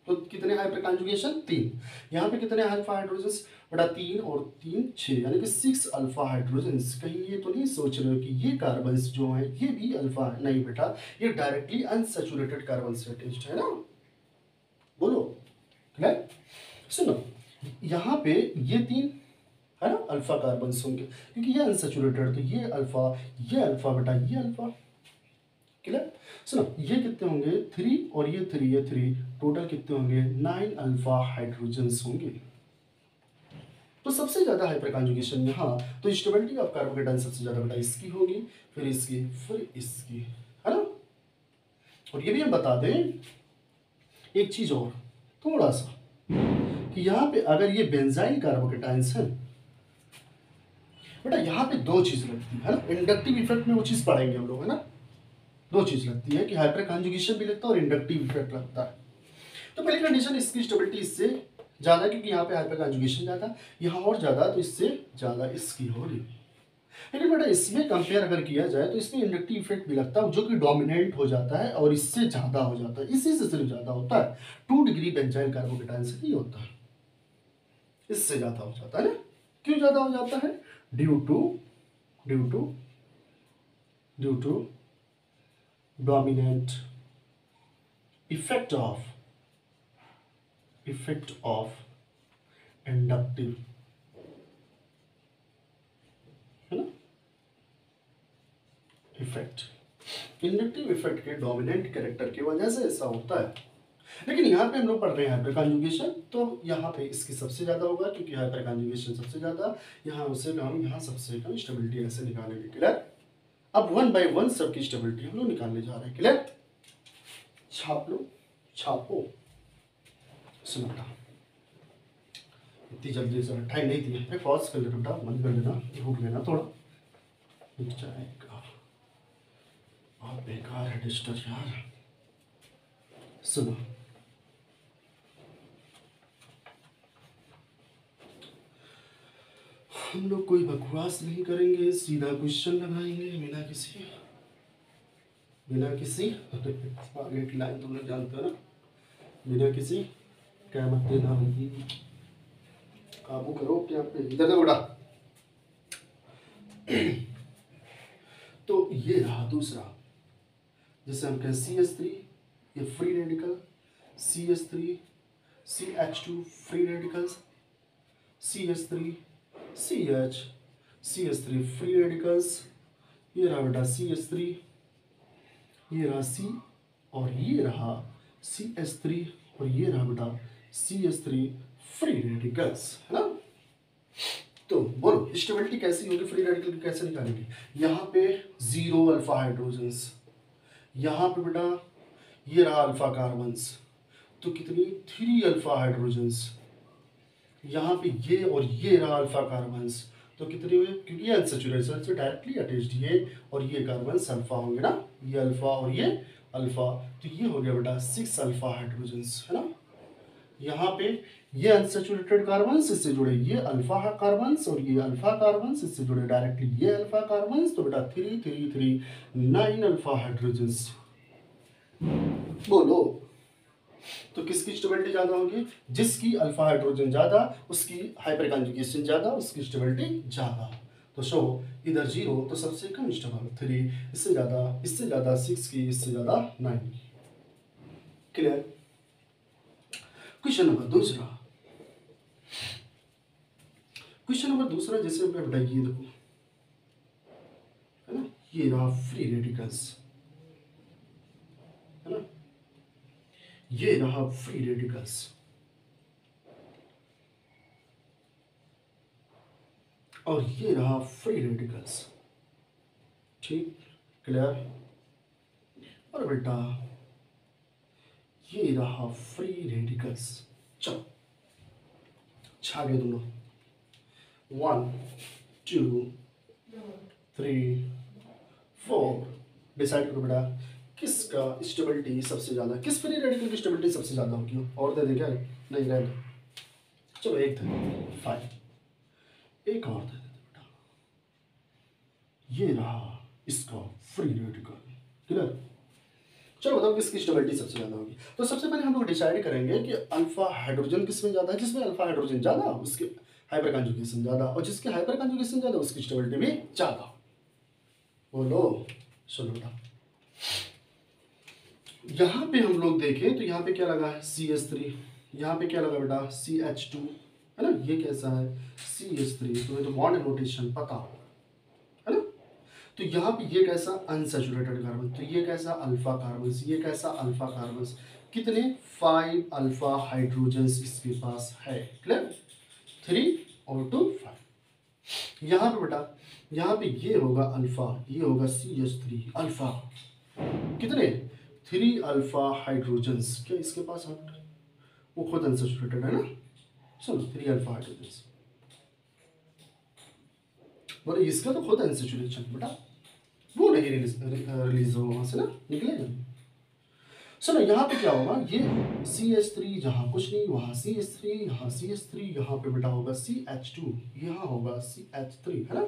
तो कितने हाइपर कंजुगेशन? 3। यहाँ पे कितने अल्फा हाइड्रोजन्स बेटा? 3 और 3 6, यानी कि 6 अल्फा हाइड्रोजन्स। कहीं ये तो नहीं सोच रहे हो कि ये कार्बन्स जो है ये भी अल्फा? नहीं बेटा, ये डायरेक्टली अनसैचुरेटेड कार्बन से अटैच्ड है ना। बोलो क्लियर? सुनो, यहाँ पे ये 3 है ना अल्फा कार्बन्स होंगे, क्योंकि ये अनसैचुरेटेड, तो ये अल्फा बेटा, ये अल्फा। क्लियर? सुनो, ये कितने होंगे? 3 और ये 3, टोटल कितने होंगे? 9 अल्फा हाइड्रोजन्स होंगे। तो सबसे ज्यादा हाइपर कंजुगेशन यहाँ, तो स्टेबिलिटी ऑफ कार्बोकेटाइन सबसे ज्यादा बेटा इसकी होगी, फिर इसकी, फिर इसकी, है ना। और ये भी हम बता दें एक चीज और थोड़ा सा, कि यहाँ पे अगर ये बेंजाइल कार्बोकेटाइंस है बेटा, यहाँ पे 2 चीज लगती है ना। इंडक्टिव इफेक्ट में वो चीज पढ़ेंगे हम लोग, है ना। 2 चीज लगती है कि हाइपर कंजुगेशन भी लगता है और इंडक्टिव इफेक्ट लगता है। तो पहली कंडीशन, इसकी स्टेबिलिटी इससे ज्यादा, क्योंकि यहाँ पे हाइपर कंजुगेशन ज्यादा, यहाँ और ज्यादा, तो इससे ज्यादा इसकी होगी। लेकिन बेटा इसमें कंपेयर अगर किया जाए तो इसमें इंडक्टिव इफेक्ट भी लगता है, जो कि डोमिनेंट हो जाता है और इससे ज्यादा हो जाता है, इसी से सिर्फ ज्यादा होता है। 2 डिग्री बेंजाइल कार्बोकेटाइन से नहीं होता, इससे ज्यादा हो जाता है ना। क्यों ज्यादा हो जाता है? Due to dominant effect of inductive, है ना, इफेक्ट। इंडक्टिव इफेक्ट के डोमिनेंट कैरेक्टर की वजह से ऐसा होता है। लेकिन यहाँ पे हम लोग पढ़ रहे हैं हाइपर कंजुगेशन, तो यहाँ पे इसकी सबसे ज्यादा होगा, क्योंकि हाइपर कंजुगेशन सबसे ज्यादा, यहाँ उससे कम, यहाँ सबसे कम। स्टेबिलिटी ऐसे निकालेंगे। क्लियर? अब 1 बाय 1 सबकी स्टेबिलिटी हम लोग निकालने जा रहे हैं। क्लियर? छाप लो, छापो, सुनता इतनी जल्दी से टाइम नहीं थी। अरे पॉज कर लेना बेटा, बंद कर लेना, भूख लेना थोड़ा, रुक जाएगा। बहुत बेकार है डिस्टर यार। सुनो, हम लोग कोई बकवास नहीं करेंगे, सीधा क्वेश्चन लगाएंगे बिना किसी आगे की लाइन तुम लोग जानते हो ना, बिना किसी क्या मत देना होगी। काबू करो अपने आप पे, इधर देखो बेटा। तो ये रहा दूसरा, जिसे हम कहें CH3, ये free radical, CH3 CH2 free radicals, CH3 CH3 free radicals, ये रहा बेटा CH3, ये रहा C, और ये रहा CH3, और ये रहा बेटा CH3 फ्री रेडिकल्स, है ना। तो बोलो स्टेबिलिटी कैसी होगी, फ्री रेडिकल की कैसे निकालेंगे। यहाँ पे 0 अल्फा हाइड्रोजन्स, यहाँ पे बेटा ये रहा अल्फा कार्बन्स, तो कितनी 3 अल्फा हाइड्रोजन्स, यहाँ पे ये और ये रहा अल्फा कार्बन्स, तो कितने हुए, क्योंकि ये अनसैचुरेटेड से डायरेक्टली अटैच्ड, ये और ये कार्बन्स अल्फा होंगे ना, ये अल्फा और ये अल्फा, तो ये हो गया बेटा 6 अल्फा हाइड्रोजन्स, है ना। यहाँ पे ये अनसैचुरेटेड कार्बन्स इससे जुड़े ये अल्फा कार्बन्स, और ये अल्फा कार्बन्स इससे जुड़े डायरेक्टली ये अल्फा कार्बन्स, तो बेटा 3 3 3 9 अल्फा हाइड्रोजन्स। बोलो तो किसकी स्टेबिलिटी ज्यादा होगी, जिसकी अल्फा हाइड्रोजन ज्यादा उसकी हाइपर कॉन्जुगेशन ज्यादा, उसकी स्टेबिलिटी ज्यादा। तो शो इधर 0 तो सबसे कम स्टेबल 3, इससे ज्यादा 6 की, इससे ज्यादा 9 की। क्लियर। क्वेश्चन नंबर दूसरा, जैसे हमने बेटा ये देखो, है ना, ये रहा फ्री रेडिकल्स, है ना, ये रहा फ्री रेडिकल्स, और ये रहा फ्री रेडिकल्स, ठीक, क्लियर। और बेटा ये रहा फ्री रेडिकल्स। चलो छा गए दोनों, 1 2 3 4, डिसाइड करो बेटा किसका स्टेबिलिटी सबसे ज्यादा, किस फ्री रेडिकल की स्टेबिलिटी सबसे ज्यादा होगी। और दे दे क्या, नहीं रह दे, चलो एक दे 5, एक और दे देते बेटा, ये रहा इसका फ्री रेडिकल। क्लियर। चलो बताओ किसकी स्टेबिलिटी सबसे ज्यादा होगी। तो सबसे पहले हम लोग डिसाइड करेंगे कि अल्फा हाइड्रोजन किसमें ज्यादा है, जिसमें अल्फा हाइड्रोजन ज्यादा उसके हाइपर कॉन्जुगेशन ज्यादा, और जिसके हाइपर कॉन्जुगेशन ज्यादा उसकी स्टेबिलिटी भी ज्यादा। बोलो सुनो बेटा, यहाँ पे हम लोग देखें तो यहाँ पे क्या लगा है CH3, यहाँ पे क्या लगा बेटा CH2, है ना, ये कैसा है CH3, तुम्हें तो बॉन्ड नोटेशन पता है ना। तो यहाँ पे ये कैसा अनसैचुरेटेड कार्बन, तो ये कैसा अल्फा कार्बन, ये कैसा अल्फा कार्बन, कितने 5 अल्फा हाइड्रोजन्स इसके पास है। क्लियर, 3 और 2 5। यहाँ पे बेटा यहाँ पे ये होगा अल्फा, ये होगा CH3 अल्फा, कितने 3 अल्फा हाइड्रोजन्स, क्या इसके पास है, वो खुद अनसैचुरेटेड है ना। चलो 3 अल्फा हाइड्रोजन्स, बोले इसका तो खुद अनसैचुरेशन बेटा, वो नहीं रिलीज होगा वहां से ना, निकलेगा। सुनो यहाँ पे क्या होगा, ये CH3 जहाँ कुछ नहीं वहाँ CH3, यहाँ CH3, यहाँ पे बेटा होगा CH2, यहाँ होगा CH3, है ना।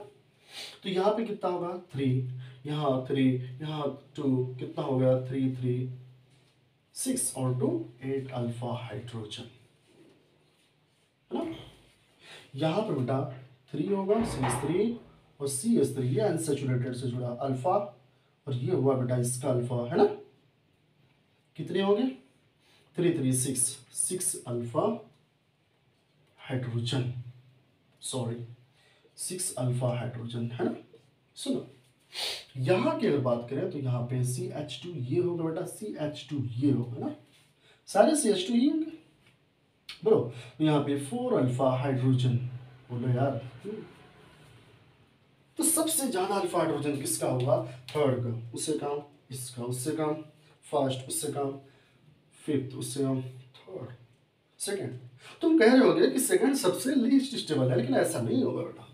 तो यहाँ पे कितना होगा 3, यहाँ 3, यहाँ 2, कितना हो गया 3 3 6 और 2 8 अल्फा हाइड्रोजन, है ना। यहाँ पे बेटा 3 होगा CH3 और CH3, ये अनसैचुरेटेड से जुड़ा अल्फा, और ये हुआ बेटा इसका अल्फा, है ना। कितने हो गए 3 3 6 alpha hydrogen, sorry 6 alpha hydrogen, है ना। सुनो यहाँ की अगर बात करें तो यहाँ पे CH2 ये होगा बेटा, CH2 ये होगा ना, सारे CH2 ही होंगे ब्रो। तो यहाँ पे 4 अल्फा हाइड्रोजन, बोलो यार। तो सबसे ज्यादा अल्फा हाइड्रोजन किसका होगा, थर्ड का, उससे कम इसका, उससे कम फर्स्ट, उससे कम फिफ्थ, उससे कम थर्ड, सेकंड। तुम कह रहे होगे कि सेकंड सबसे लीस्ट स्टेबल है, लेकिन ऐसा नहीं होगा बेटा।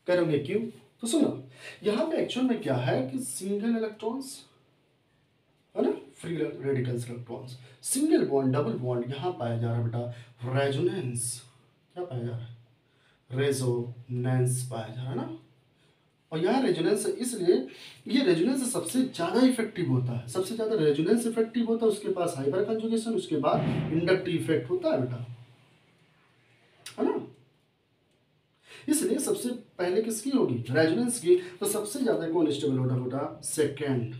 कह रहे होंगे क्यों? तो सुनो, यहाँ पे एक्चुअल में क्या है कि सिंगल इलेक्ट्रॉन्स है ना, free radicals electrons, single bond double bond यहाँ पाया जा रहा है बेटा रेजोनेंस। क्या पाया जा रहा है? रेजोनेंस पाया जा रहा है ना। और यहाँ रेजोनेंस इसलिए, ये रेजोनेंस सबसे ज़्यादा इफेक्टिव होता है, सबसे ज़्यादा रेजोनेंस इफेक्टिव होता है, उसके पास हाइपर कंजुगेशन, उसके बाद इंडक्टिव इफेक्ट होता है बेटा, है ना। इसलिए सबसे पहले किसकी होगी? रेजोनेंस की। तो सबसे ज़्यादा कौन स्टेबल होता बेटा? सेकेंड।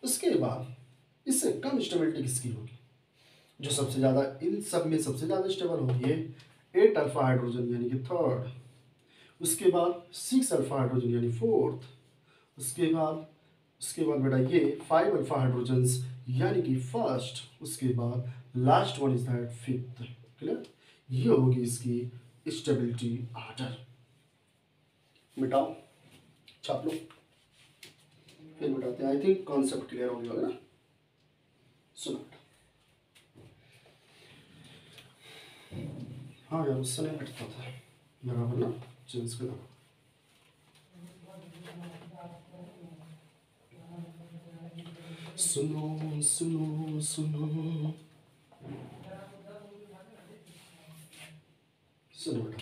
उसके बाद इससे कम स्टेबिलिटी किसकी होगी? जो सबसे ज़्यादा, इन सब में सबसे ज़्यादा स्टेबल होगी है 8 अल्फा हाइड्रोजन यानी कि थर्ड। उसके बाद 6 अल्फा हाइड्रोजन यानी फोर्थ। उसके बाद बेटा ये 5 अल्फा हाइड्रोजन्स यानी कि फर्स्ट। उसके बाद last one is that fifth. Clear? ये होगी इसकी स्टेबिलिटी आर्डर। मिटाओ, छाप लो, फिर मिटाते हैं। आई थिंक कॉन्सेप्ट क्लियर हो गया होगा ना। सुनो, हाँ यार उससे नहीं मिटता था बराबर ना, चेंज करना। सुनो सुनो सुनो सुनो बेटा,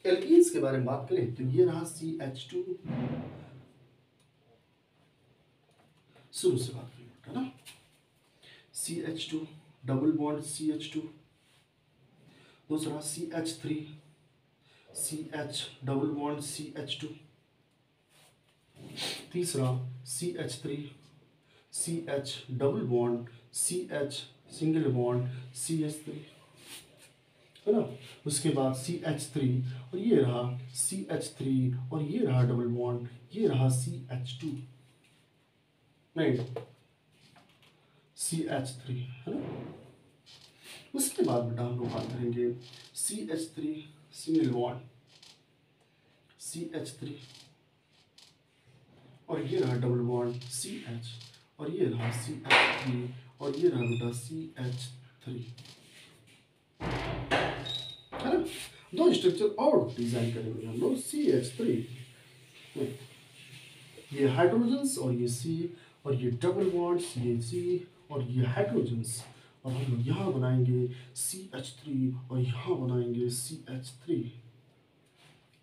एल्कीन्स के बारे में बात करें तो ये रहा CH2। शुरू से बात करें बेटा ना, CH2 डबल बॉन्ड CH2, दूसरा CH3 CH double bond CH2, तीसरा CH3 CH double bond CH single bond CH3, है ना। उसके बाद CH3 और ये रहा CH3 और ये रहा डबल बॉन्ड, ये रहा CH2 नहीं CH3, है ना। उसके बाद बेटा हम लोग बात करेंगे CH3 सिंगल बॉन्ड CH3 और ये रहा डबल बॉन्ड CH और ये रहा CH3 और ये रहा बेटा CH3, है ना। दो स्ट्रक्चर और डिजाइन करेंगे हम लोग CH3 में, ये हाइड्रोजन्स और ये C और ये डबल बॉन्ड्स ये C और ये हाइड्रोजन्स, और हम लोग यहाँ बनाएंगे CH3 और यहाँ बनाएंगे CH3।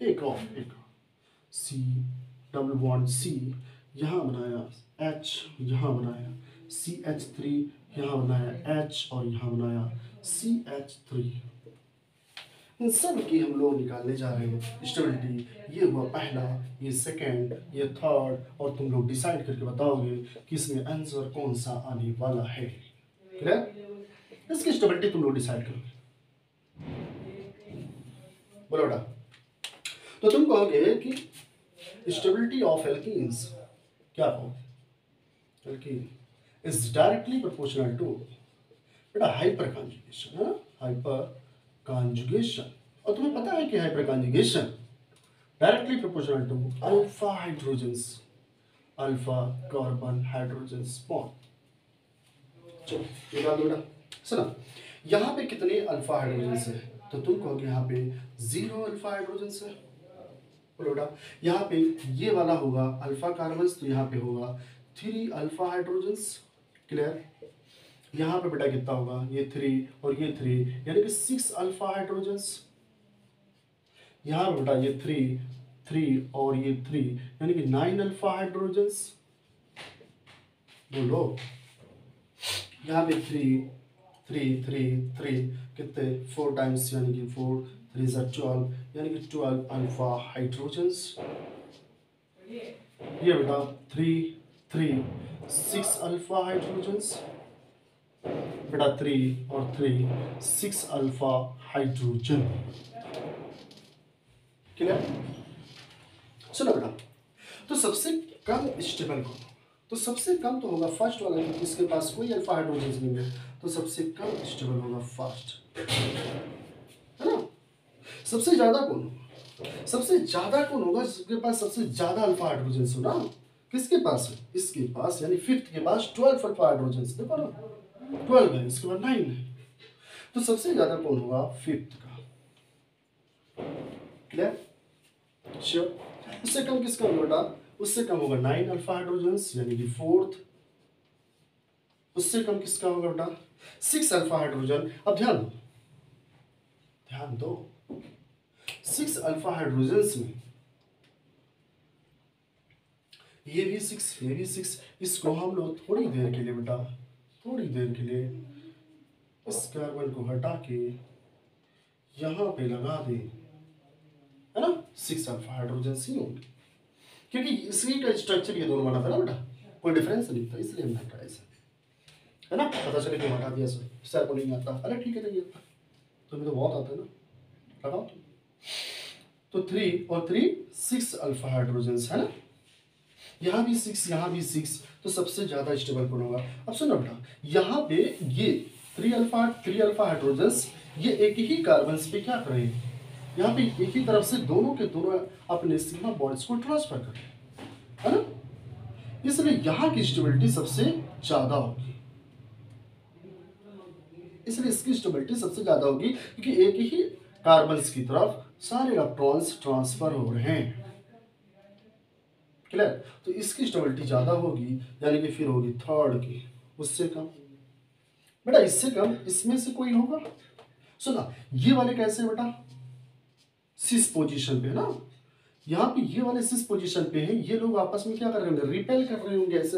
एक C डबल बॉन्ड C यहाँ बनाया H, यहाँ बनाया CH3, यहाँ बनाया H और यहाँ बनाया CH3। इन सब की हम लोग निकालने जा रहे हैं स्टेबिलिटी। ये हुआ पहला, ये सेकंड, ये थर्ड, और तुम लोग डिसाइड करके बताओगे कि इसमें आंसर कौन सा आने वाला है। क्लियर? इसकी स्टेबिलिटी तुम लोग डिसाइड करोगे। बोलो बेटा। तो तुम कहोगे कि स्टेबिलिटी ऑफ एल्कीन्स, क्या कहोगे? Alkene is directly proportional to बेटा हाइपर कॉन्जुगेशन, है ना, हाइपर कॉन्जुगेशन। और तुम्हें पता है कि hyperconjugation directly proportional to alpha hydrogens, alpha carbon hydrogens bond. चलो निकाल दो बेटा। सुना, यहाँ पे कितने अल्फा हाइड्रोजन्स है? तो तुम कहोगे यहाँ पे 0 अल्फा हाइड्रोजन्स है। बोलो बेटा, यहाँ पे ये वाला होगा अल्फा कार्बन्स, तो यहाँ पे होगा 3 अल्फा हाइड्रोजन्स। क्लियर? यहाँ पे बेटा कितना होगा? ये 3 और ये 3 यानी कि 6 अल्फा हाइड्रोजन्स। यहाँ पे बेटा ये 3 और ये 3 यानी कि 9 अल्फा हाइड्रोजन्स। बोलो, यहाँ पे 3 कितने? 4 टाइम्स यानी कि 4 3 12 यानी कि 12 अल्फा हाइड्रोजन्स। ये बेटा 3 6 अल्फा हाइड्रोजन्स, बेटा 3 और 3 6 अल्फा हाइड्रोजन। क्लियर? सुनो बेटा, तो सबसे कम स्टेबल कौन? तो सबसे कम तो होगा फर्स्ट वाला, क्योंकि इसके पास कोई अल्फा हाइड्रोजन नहीं है, तो सबसे कम स्टेबल होगा फर्स्ट, है ना। सबसे ज्यादा कौन होगा? सबसे ज्यादा कौन होगा जिसके पास सबसे ज्यादा अल्फा हाइड्रोजन हो ना? किसके पास है? इसके पास, यानी फिफ्थ के पास 12 अल्फा हाइड्रोजन। देखो ना, 12 है, इसके बाद 9 है, तो सबसे ज्यादा कौन होगा? 5th का। क्लियर? श्योर? उससे कम किसका होगा बेटा? उससे कम होगा 9 अल्फा हाइड्रोजन्स यानी कि 4th। उससे कम किसका होगा बेटा? 6 अल्फा हाइड्रोजन। अब ध्यान दो 6 अल्फा हाइड्रोजन्स में ये भी 6, ये भी 6, इसको हम लोग थोड़ी देर के लिए बेटा, थोड़ी देर के लिए इस कार्बन को हटा के यहाँ पे लगा दे, है ना? 6 अल्फा हाइड्रोजन्स ही होंगे, क्योंकि इसी का स्ट्रक्चर ये दोनों बना था ना बेटा, कोई डिफरेंस नहीं था, इसलिए हमने हटाया इसे, है ना? पता चले क्यों हटा दिया सर को नहीं आता, अरे ठीक है नहीं आता, तुम्हें तो बहुत आता है ना, लगाओ तुम। तो 3 और 3 6 अल्फा हाइड्रोजन्स, है ना? यहाँ भी 6, यहाँ भी 6, तो सबसे ज्यादा स्टेबल कौन होगा? अब सुनो बेटा, यहाँ पे ये 3 अल्फा हाइड्रोजन्स ये एक ही कार्बन पे क्या कर रहे हैं? यहाँ पे एक ही तरफ से दोनों के दोनों अपने सिग्मा बॉन्ड्स को ट्रांसफर कर रहे हैं, है ना? इसलिए यहाँ की स्टेबिलिटी सबसे ज्यादा होगी, इसलिए इसकी स्टेबिलिटी सबसे ज्यादा होगी, क्योंकि एक ही कार्बन की तरफ सारे इलेक्ट्रॉन्स ट्रांसफर हो रहे हैं। क्लियर? तो इसकी स्टेबिलिटी ज्यादा होगी, यानी कि फिर होगी 3rd की, उससे कम। बेटा इससे कम इसमें से कोई होगा? सुना, ये वाले कैसे बेटा? 6 पोजीशन पे, है ना? यहाँ पे ये वाले 6 पोजीशन पे हैं, ये लोग आपस में क्या कर रहे होंगे? रिपेल कर रहे होंगे, ऐसे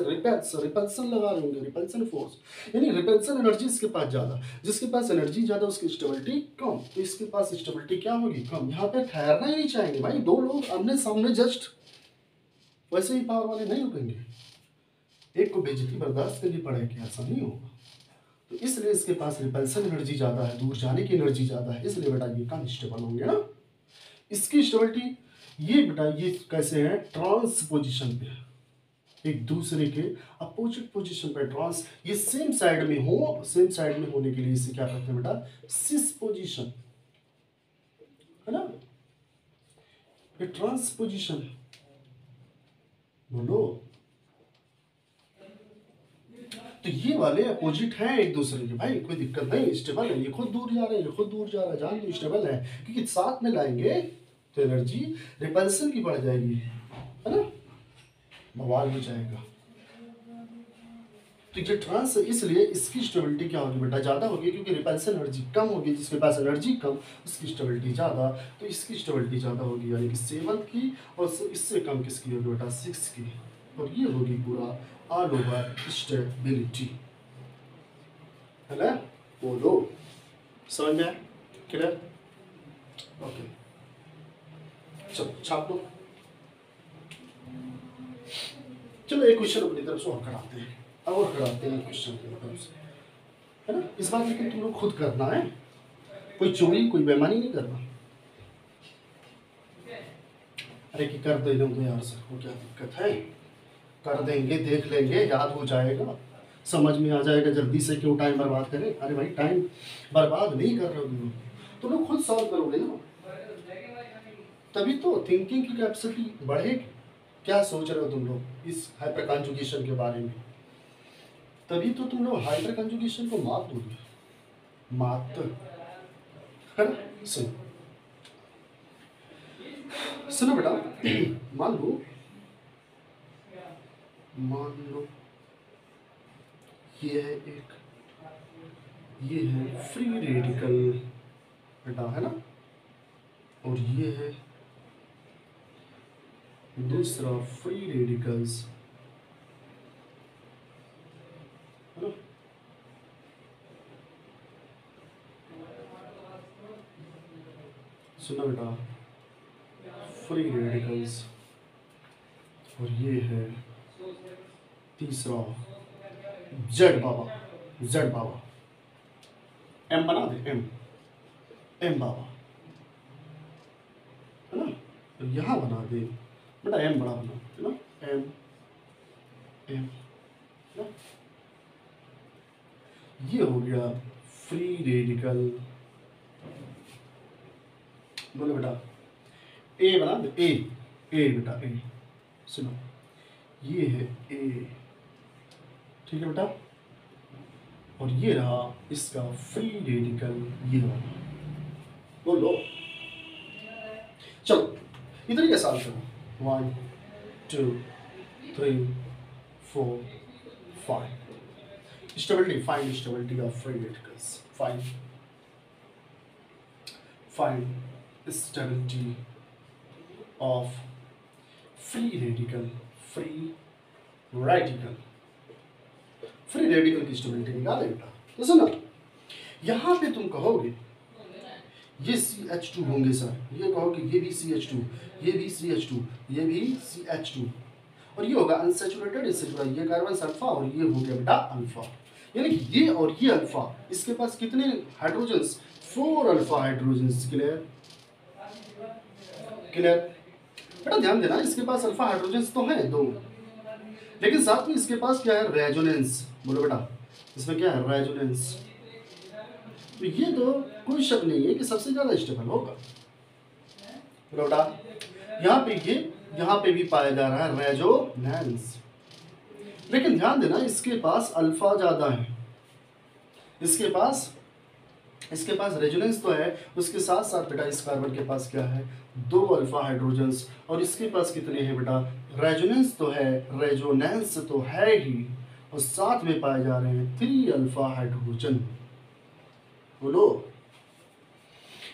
रिपल्सन लगा रहे होंगे, रिपल्सन फोर्स, यानी रिपल्सन एनर्जी इसके पास ज्यादा, जिसके पास एनर्जी ज्यादा उसकी स्टेबिलिटी कम, तो इसके पास स्टेबिलिटी क्या होगी? कम। यहाँ पे ठहरना ही नहीं चाहेंगे भाई, दो लोग आमने सामने जस्ट वैसे ही पावर वाले नहीं रुकेंगे, एक को बेइज्जती बर्दाश्त करनी पड़ेगी, ऐसा नहीं होगा। तो इसलिए इसके पास रिपल्सन एनर्जी ज्यादा है, दूर जाने की एनर्जी ज्यादा है, इसलिए बेटा ये कम स्टेबल होंगे ना। इसकी स्टेबिलिटी ये बेटा ये कैसे है? ट्रांस पोजीशन पे, एक दूसरे के अपोजिट पोजीशन पे ट्रांस, ये सेम साइड में हो, सेम साइड में होने के लिए इसे क्या कहते हैं बेटा? सिस पोजीशन, है ना? ये ट्रांस पोजीशन बोलो। तो ये वाले अपोजिट हैं एक दूसरे के भाई, कोई दिक्कत नहीं, स्टेबल है, ये खुद दूर जा रहे हैं, ये खुद दूर जा रहा है, जान लो स्टेबल है, क्योंकि साथ में लाएंगे तो एनर्जी रिपल्सन की बढ़ जाएगी, है ना? बवाल हो जाएगा। तो ये ट्रांस, इसलिए इसकी स्टेबिलिटी क्या होगी बेटा? ज्यादा होगी, क्योंकि रिपल्सन एनर्जी कम होगी, जिसके पास एनर्जी कम उसकी स्टेबिलिटी ज्यादा, तो इसकी स्टेबिलिटी ज्यादा होगी, यानी कि 7 की, और इससे कम किसकी होगी बेटा? 6 की, और ये होगी पूरा ऑल ओवर स्टेबिलिटी, है ना? बोलो, समझ में? क्लियर? ओके, चलो छाप दो। चलो एक क्वेश्चन अपनी तरफ से और कराते हैं, और कराते हैं क्वेश्चन की तरफ से, है ना? इस बार लेकिन तुम लोग खुद करना है, कोई चोरी कोई बेईमानी नहीं करना। अरे कि कर दे तो यार सर को क्या दिक्कत है? कर देंगे, देख लेंगे, याद हो जाएगा, समझ में आ जाएगा, जल्दी से क्यों टाइम बर्बाद करें? अरे भाई टाइम बर्बाद नहीं कर रहे हो तुम लोग खुद सॉल्व करोगे ना, तभी तो थिंकिंग की कैपेसिटी बढ़ेगी। क्या सोच रहे हो तुम लोग इस हाइपर कंजुगेशन के बारे में? तभी तो तुम लोग हाइपर कंजुगेशन को मात दोगे, मात, है ना? सुनो बेटा, मान लो ये है एक, ये है फ्री रेडिकल बेटा, है ना? और ये है दूसरा फ्री रेडिकल्स, है ना? सुनो बेटा, फ्री रेडिकल्स, और ये है तीसरा जेड बाबा, एम बना दे, एम बाबा, है ना? तो यहाँ बना दे बेटा, एम बड़ा बना, है ना? एम, है ना? ये हो गया फ्री रेडिकल, बोलो बेटा, ए बना दे, ए बेटा, ए, सुनो ये है ए, ठीक है बेटा? और ये रहा इसका फ्री रेडिकल, ये रहा। बोलो चलो इधर के साथ करो, 1 2 3 4 5। Stability, find stability of free radicals, find stability of free radical, free radical की स्टेबिलिटी निकाले बेटा। तो सुनो, यहाँ पे तुम कहोगे ये CH2 होंगे सर, ये कहोगे ये भी CH2, ये भी CH2, ये भी CH2, और ये होगा अनसैचुरेटेड, इससे जुड़ा ये कार्बन अल्फा और ये हो गया बेटा अल्फा। यानी कि ये और ये अल्फा, इसके पास कितने hydrogens, 4 alpha hydrogens. Clear clear बेटा, ध्यान देना, इसके पास अल्फा हाइड्रोजन्स तो हैं 2, लेकिन साथ में इसके पास क्या है, रेजोनेंस। बोलो बेटा, इसमें क्या है, रेजोनेंस। तो ये तो कोई शक नहीं है कि सबसे ज्यादा स्टेबल होगा। बोलो बेटा, यहाँ पे भी पाया जा रहा है रेजोनेंस, लेकिन ध्यान देना इसके पास अल्फा ज्यादा है, इसके पास रेजोनेंस तो है, उसके साथ साथ बेटा इस कार्बन के पास क्या है, 2 अल्फा हाइड्रोजन्स, और इसके पास कितने हैं बेटा, रेजोनेंस तो है, रेजोनेंस तो है ही, और साथ में पाए जा रहे हैं 3 अल्फा हाइड्रोजन। बोलो,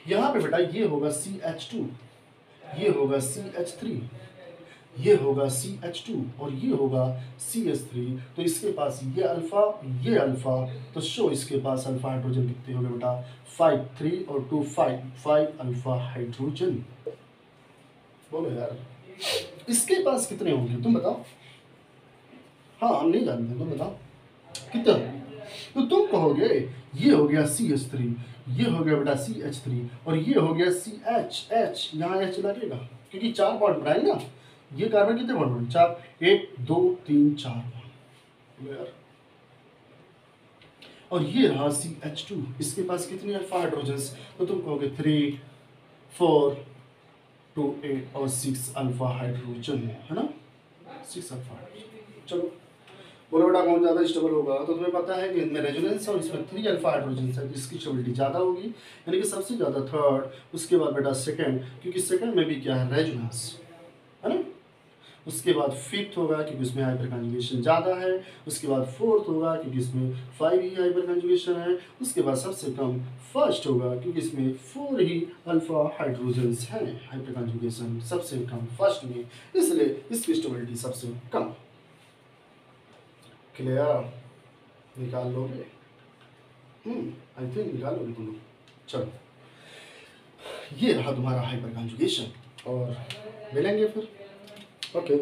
यहाँ पे बेटा ये होगा CH2, ये होगा CH3, ये होगा CH2 और ये होगा CH3। तो इसके पास ये अल्फा, तो शो इसके पास अल्फा हाइड्रोजन कितने हो गए बेटा, 5, 3 और 2 5 अल्फा हाइड्रोजन। बोलो यार, इसके पास कितने होंगे तुम बताओ। हाँ हम नहीं जानते, तुम बताओ कितने होंगे। तो तुम कहोगे ये हो गया CH3, ये हो गया बेटा CH3 और ये हो गया CH, यहाँ H लगेगा क्योंकि 4 बॉन्ड बनाए ना। ये कार्बन कितने बॉन्ड बने, 4, 1 2 3 4 बॉन्ड। और ये रहा CH2, इसके पास कितने अल्फा हाइड्रोजन्स, तो तुम कहोगे 3 4 2 8 और 6 अल्फा हाइड्रोजन है ना, 6 अल्फा हाइड्रोजन। चलो बोलो बेटा कौन ज़्यादा स्टेबल होगा, तो तुम्हें पता है कि इनमें रेजोनेंस और इसमें 3 अल्फा हाइड्रोजन है, तो इसकी स्टेबिलिटी ज़्यादा होगी, यानी कि सबसे ज़्यादा थर्ड, उसके बाद बेटा सेकंड, क्योंकि सेकंड में भी क्या है, रेजोनेंस है ना। उसके बाद फिफ्थ होगा क्योंकि इसमें हाइपर कंजुगेशन ज़्यादा है, उसके बाद फोर्थ होगा क्योंकि इसमें 5 ही हाइपर कंजुगेशन है, उसके बाद सबसे कम फर्स्ट होगा क्योंकि इसमें 4 ही अल्फा हाइड्रोजन्स हैं, हाइपर कंजुगेशन सबसे कम फर्स्ट में, इसलिए इसकी स्टेबिलिटी सबसे कम। क्लियर, निकाल लोगे, आई थिंक निकाल लोगे तुम लोग। चलो ये रहा तुम्हारा हाइपर कंजुगेशन और मिलेंगे फिर, ओके।